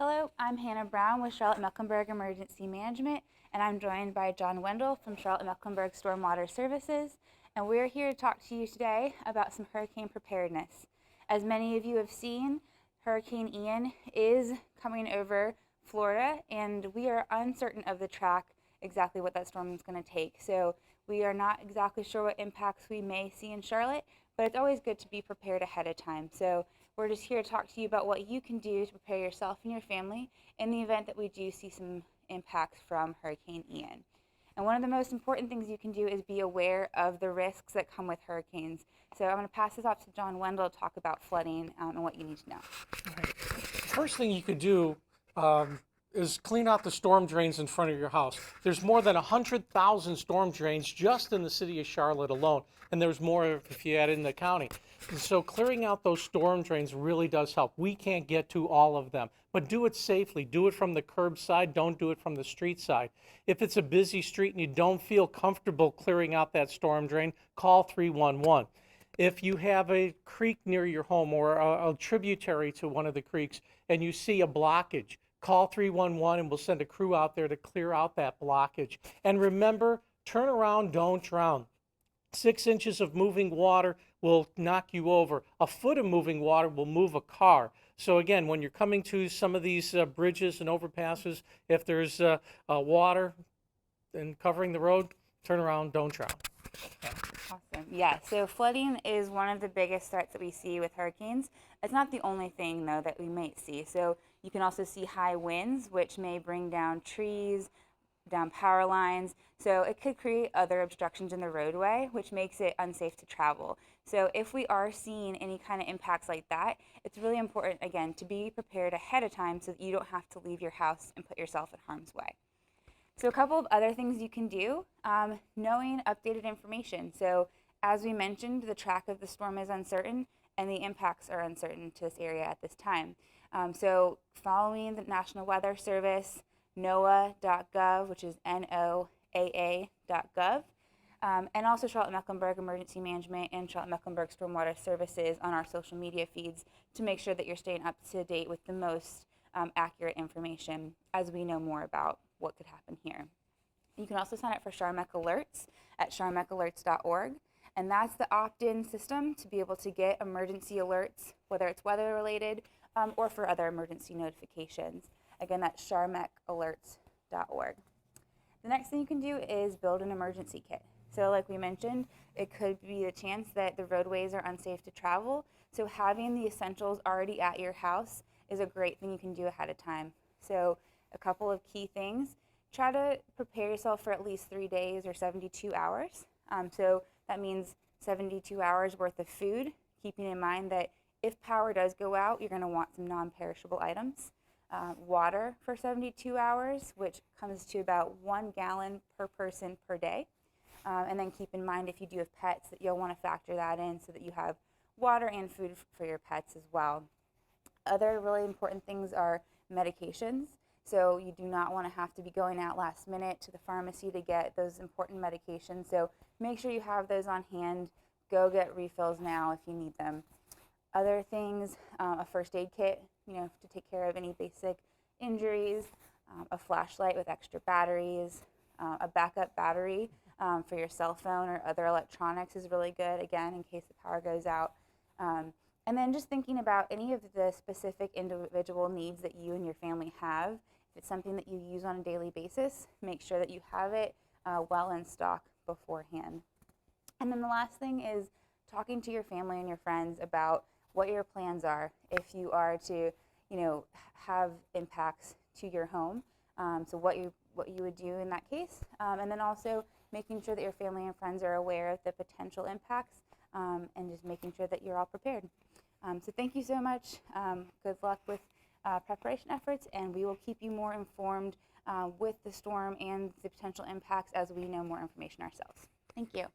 Hello, I'm Hannah Brown with Charlotte-Mecklenburg Emergency Management, and I'm joined by John Wendell from Charlotte-Mecklenburg Stormwater Services, and we're here to talk to you today about some hurricane preparedness. As many of you have seen, Hurricane Ian is coming over Florida, and we are uncertain of the track exactly what that storm is going to take. So we are not exactly sure what impacts we may see in Charlotte, but it's always good to be prepared ahead of time. So we're just here to talk to you about what you can do to prepare yourself and your family in the event that we do see some impacts from Hurricane Ian. And one of the most important things you can do is be aware of the risks that come with hurricanes. So I'm going to pass this off to John Wendell to talk about flooding and what you need to know. Right. First thing you could do is clean out the storm drains in front of your house. There's more than 100,000 storm drains just in the city of Charlotte alone, and there's more if you add in the county. And so clearing out those storm drains really does help. We can't get to all of them, but do it safely. Do it from the curbside. Don't do it from the street side. If it's a busy street and you don't feel comfortable clearing out that storm drain, call 311. If you have a creek near your home or a tributary to one of the creeks and you see a blockage, call 311 and we'll send a crew out there to clear out that blockage. And remember, turn around, don't drown. 6 inches of moving water will knock you over. A foot of moving water will move a car. So again, when you're coming to some of these bridges and overpasses, if there's water and covering the road, turn around, don't drown. Awesome. Yeah, so flooding is one of the biggest threats that we see with hurricanes. It's not the only thing, though, that we might see. So you can also see high winds, which may bring down trees, down power lines. So it could create other obstructions in the roadway, which makes it unsafe to travel. So if we are seeing any kind of impacts like that, it's really important, again, to be prepared ahead of time so that you don't have to leave your house and put yourself in harm's way. So a couple of other things you can do, knowing updated information. So as we mentioned, the track of the storm is uncertain and the impacts are uncertain to this area at this time. So following the National Weather Service, NOAA.gov, which is NOAA.gov, and also Charlotte-Mecklenburg Emergency Management and Charlotte-Mecklenburg Stormwater Services on our social media feeds to make sure that you're staying up to date with the most accurate information as we know more about what could happen here. You can also sign up for Charlotte Alerts at charlottemacalerts.org, and that's the opt-in system to be able to get emergency alerts, whether it's weather related or for other emergency notifications. Again, that's charlottemacalerts.org. The next thing you can do is build an emergency kit. So like we mentioned, it could be the chance that the roadways are unsafe to travel, so having the essentials already at your house is a great thing you can do ahead of time. So a couple of key things: try to prepare yourself for at least 3 days or 72 hours. So that means 72 hours worth of food, keeping in mind that if power does go out, you're going to want some non-perishable items. Water for 72 hours, which comes to about 1 gallon per person per day. And then keep in mind, if you do have pets, that you'll want to factor that in so that you have water and food for your pets as well. Other really important things are medications. So you do not want to have to be going out last minute to the pharmacy to get those important medications. So make sure you have those on hand. Go get refills now if you need them. Other things, a first aid kit, to take care of any basic injuries, a flashlight with extra batteries, a backup battery for your cell phone or other electronics is really good, again, in case the power goes out. And then just thinking about any of the specific individual needs that you and your family have. If it's something that you use on a daily basis, make sure that you have it well in stock beforehand. And then the last thing is talking to your family and your friends about what your plans are if you are to, have impacts to your home. So what you would do in that case, and then also making sure that your family and friends are aware of the potential impacts, and just making sure that you're all prepared. So thank you so much. Good luck with preparation efforts, and we will keep you more informed with the storm and the potential impacts as we know more information ourselves. Thank you.